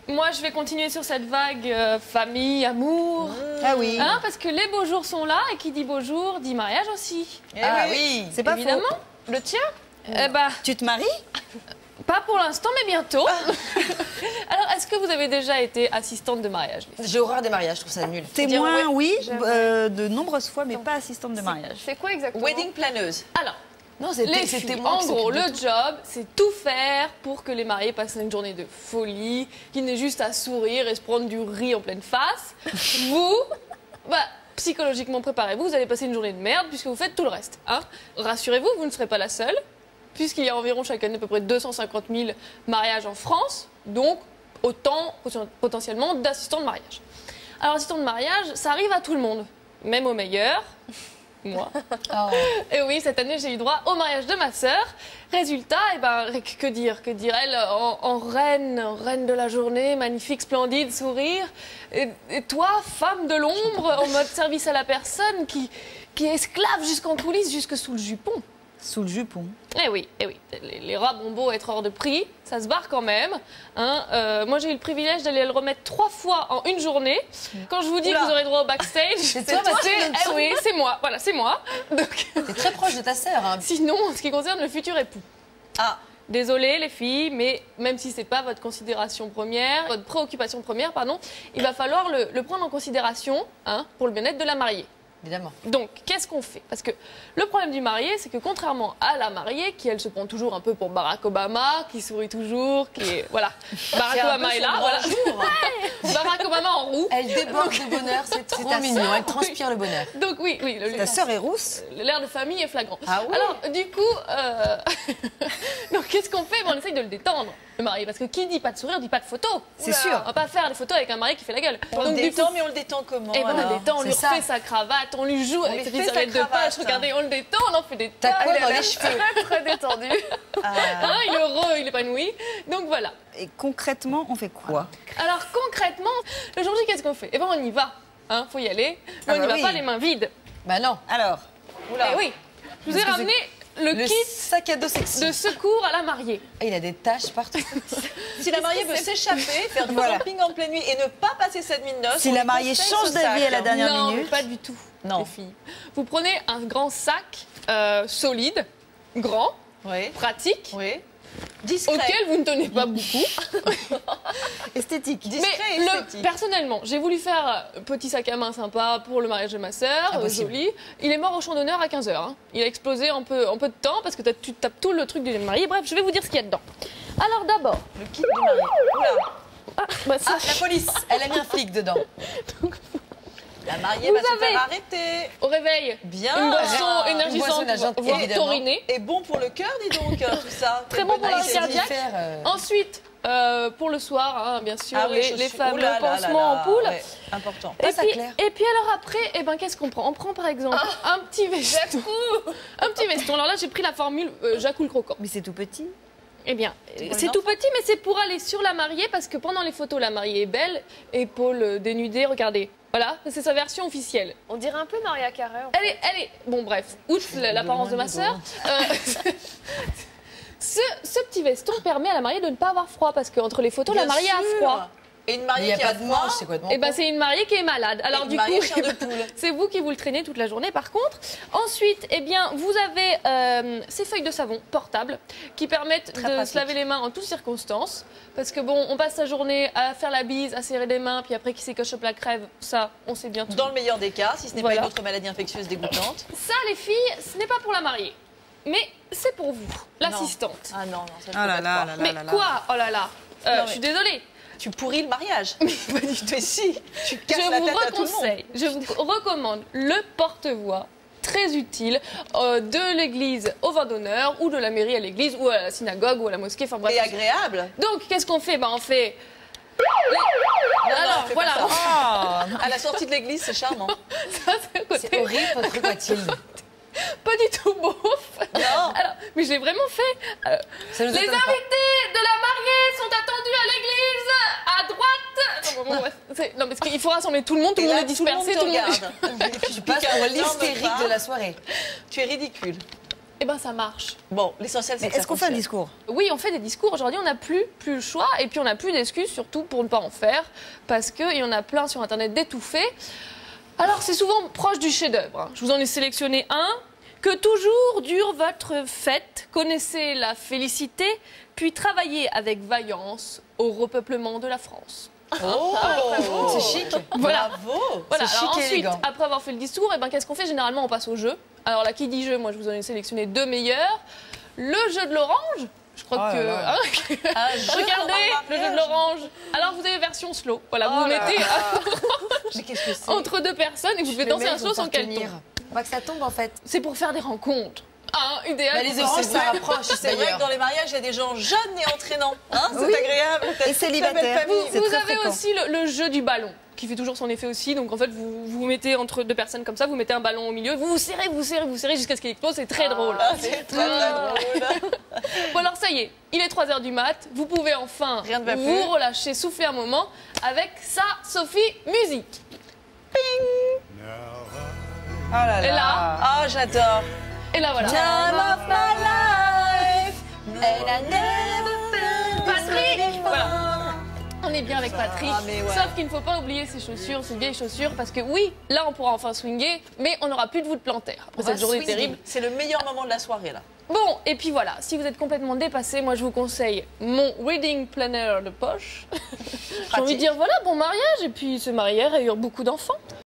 moi, je vais continuer sur cette vague famille, amour. Ah oui. Hein, parce que les beaux jours sont là et qui dit beau jour dit mariage aussi. Ah oui, c'est pas évidemment. faux. Le tien bah, Tu te maries? pas pour l'instant, mais bientôt. Alors, est-ce que vous avez déjà été assistante de mariage? J'ai horreur des mariages, je trouve ça nul. Témoin, oui, Jamais. de nombreuses fois, mais pas assistante de mariage. C'est quoi exactement? Wedding planeuse. Alors, Non, les filles, en gros, le job, c'est tout faire pour que les mariés passent une journée de folie, qu'ils n'aient juste à sourire et se prendre du riz en pleine face. Vous, psychologiquement, préparez-vous, vous allez passer une journée de merde puisque vous faites tout le reste. Hein. Rassurez-vous, vous ne serez pas la seule, puisqu'il y a environ chaque année à peu près 250 000 mariages en France, donc autant potentiellement d'assistants de mariage. Alors, assistant de mariage, ça arrive à tout le monde, même aux meilleurs. Moi. Oh. Et oui, cette année, j'ai eu droit au mariage de ma sœur. Résultat, que dire elle en reine de la journée, magnifique, splendide, sourire. Et toi, femme de l'ombre, en mode service à la personne, qui est esclave jusqu'en coulisses, jusque sous le jupon. Sous le jupon. Eh oui. Les robes ont beau être hors de prix, ça se barre quand même. Hein. Moi, j'ai eu le privilège d'aller le remettre 3 fois en une journée. Quand je vous dis que vous aurez droit au backstage, c'est toi, oui, c'est moi. Voilà, c'est moi. T'es très proche de ta sœur. Hein. Sinon, en ce qui concerne le futur époux. Ah. Désolée les filles, mais même si c'est pas votre considération première, votre préoccupation première, pardon, il va falloir le prendre en considération, hein, pour le bien-être de la mariée. Évidemment. Donc, qu'est-ce qu'on fait? Parce que le problème du marié, c'est que contrairement à la mariée, qui elle se prend toujours un peu pour Barack Obama, qui sourit toujours, qui est... Voilà. Barack Obama est là, voilà. Barack Obama en roue. Elle déborde de bonheur, c'est trop mignon, elle transpire le bonheur. Donc oui. Ta sœur est rousse? L'air de famille est flagrant. Ah oui. Alors, du coup, donc qu'est-ce qu'on fait? On essaye de le détendre, le marié. Parce que qui dit pas de sourire, dit pas de photo. C'est sûr. On va pas faire des photos avec un marié qui fait la gueule. On le détend, mais on le détend comment? Et ben, on le détend, on lui C'est refait ça. sa cravate, on lui joue avec ses lui fait petites sa serviettes de cravate, poche. Regardez, on le détend, on en fait des tas. T'as quoi Il a dans l'air les cheveux? très détendu. Ah. Hein, il est heureux, il est épanoui. Donc voilà. Et concrètement, on fait quoi? Alors concrètement, le jour J, qu'est-ce qu'on fait? Eh ben, on y va. Hein, faut y aller. Mais Ah on n'y bah va oui. pas les mains vides. Bah non. Alors, Oula. Eh oui. Je vous ai Parce que ramené le Le kit sac à dos sexy. de secours à la mariée. Et il a des taches partout. Si la mariée veut s'échapper, faire du Voilà. camping en pleine nuit et ne pas passer cette nuit de noces, si on la lui mariée conseille change ce d'avis sac, à la hein. dernière Non, minute, pas du tout. Non. Les filles. Vous prenez un grand sac solide, grand, Oui, pratique, oui. Discret. auquel vous ne tenez pas beaucoup. esthétique. Discret et Mais esthétique. personnellement, j'ai voulu faire petit sac à main sympa pour le mariage de ma sœur, Impossible. joli. Il est mort au champ d'honneur à 15h. Hein. Il a explosé en peu de temps parce que tu tapes tout le truc du marié. Bref, je vais vous dire ce qu'il y a dedans. Alors d'abord, Le kit du mari. Oula. ça, Ah, la police. Elle a mis un flic dedans. La mariée Vous va se avez- faire arrêter. au réveil, Bien. une boisson Une énergisante boisson énergisante, pour voir évidemment. tauriner. Et bon pour le cœur, dis donc, tout ça. Très bon pour Ah, le il s'est dit cardiaque. faire, Ensuite, pour le soir, hein, bien sûr, Ah oui, les chaussures. fameux Ouh là là là pansements là. en poule. Ouais, important. Et Pas ça puis, clair. et puis alors après, eh ben, qu'est-ce qu'on prend? On prend par exemple un petit veston. Un petit veston. Alors là, j'ai pris la formule Jacou le croquant. Mais c'est tout petit. Eh bien, pour c'est les tout petit, mais c'est pour aller sur la mariée, parce que pendant les photos, la mariée est belle, épaules dénudées, regardez. Voilà, c'est sa version officielle. On dirait un peu Maria Carré. Elle est... Bon, bref, outre l'apparence de ma sœur, ce petit veston permet à la mariée de ne pas avoir froid, parce qu'entre les photos, la Bien mariée a sûr. froid. Et une Ah, mariée Il n'y a qui pas a de froid. manche, c'est complètement Et ben c'est une mariée qui est malade. Alors du mariée coup, chair de poule. c'est vous qui vous le traînez toute la journée par contre. Ensuite, eh bien, vous avez ces feuilles de savon portables qui permettent de pratique. se laver les mains en toutes circonstances. Parce que bon, on passe sa journée à faire la bise, à serrer les mains, puis après qui s'écochoppe la crève, ça, on sait bien tout. Dans le meilleur des cas, si ce n'est Voilà. pas une autre maladie infectieuse dégoûtante. Ça, les filles, ce n'est pas pour la mariée. Mais c'est pour vous, l'assistante. Ah non, ça je Oh peux là pas te là croire. là là Mais là là. quoi? Oh là là, Non, mais- je suis désolée. Tu pourris le mariage. Pas du tout. Mais si, tu casses Je la vous tête à tout le monde. reconseille, je vous recommande le porte-voix très utile de l'église au vin d'honneur ou de la mairie à l'église ou à la synagogue ou à la mosquée, enfin bref. Et agréable. Donc qu'est-ce qu'on fait? Ben, on fait... Non, Alors fais voilà, pas ça. Oh, À la sortie de l'église, c'est charmant. ça c'est un côté C'est horrible, votre Mathilde. pas du tout beauf. Non. Alors, mais je l'ai vraiment fait. Ça nous Les étonne pas. invités de la mariée sont attendus à l'église, à droite. Non, bon, bref, non, parce qu'il faut rassembler tout le monde Et est là, dispersé, tout le monde te regarde. Tu passes pour l'hystérique de la soirée. Tu es ridicule. Eh ben ça marche. Bon, l'essentiel, c'est Mais que ça est-ce qu'on fait un fonctionne. discours? Oui, on fait des discours. Aujourd'hui, on n'a plus le choix. Et puis, on n'a plus d'excuses, surtout pour ne pas en faire. Parce qu'il y en a plein sur Internet d'étouffés. Alors, c'est souvent proche du chef-d'œuvre. Je vous en ai sélectionné un. Que toujours dure votre fête. Connaissez la félicité. Puis travaillez avec vaillance au repeuplement de la France. Oh, c'est chic. Voilà. Bravo. Voilà, C'est alors chic et ensuite, élégant. après avoir fait le discours, qu'est-ce qu'on fait? Généralement, on passe au jeu. Alors là, qui dit jeu? Moi, je vous en ai sélectionné 2 meilleurs. Le jeu de l'orange. Je crois Oh que... là là. Un jeu Regardez, en le jeu de mariage. l'orange. Alors, vous avez version slow. Voilà, vous Oh vous là mettez Mais qu'est-ce que c'est? entre 2 personnes et vous pouvez danser un slow sans qu'elle tombe. On voit que ça tombe en fait. C'est pour faire des rencontres. Idéal. Bah, les pour oranges, ça. ça rapproche. C'est vrai que dans les mariages, il y a des gens jeunes et entraînants. Hein, c'est Oui. agréable. Et célibataires. C'est Vous très avez fréquent. aussi le jeu du ballon, qui fait toujours son effet aussi. Donc en fait, vous vous mettez entre 2 personnes comme ça, vous mettez un ballon au milieu, vous vous serrez, vous serrez, vous serrez jusqu'à ce qu'il explose. C'est très drôle. Ah, c'est très drôle. Bon alors ça y est, il est 3h du mat. Vous pouvez enfin Rien ne va vous plus. relâcher, souffler un moment avec ça, Sophie, musique. Oh là Et là, Ah, j'adore. et là voilà. Time of my life, and I never felt this Patrick, way voilà. before. On est bien avec Patrick, Ah, mais ouais. sauf qu'il ne faut pas oublier ses chaussures, ses vieilles chaussures, parce que oui, là on pourra enfin swinguer, mais on n'aura plus de voûte plantaire. Après On va cette journée swinguer. terrible. C'est le meilleur moment de la soirée, là. Bon, et puis voilà, si vous êtes complètement dépassé, moi je vous conseille mon Reading Planner de poche. J'ai envie de dire voilà, bon mariage, et puis se marier et eu beaucoup d'enfants.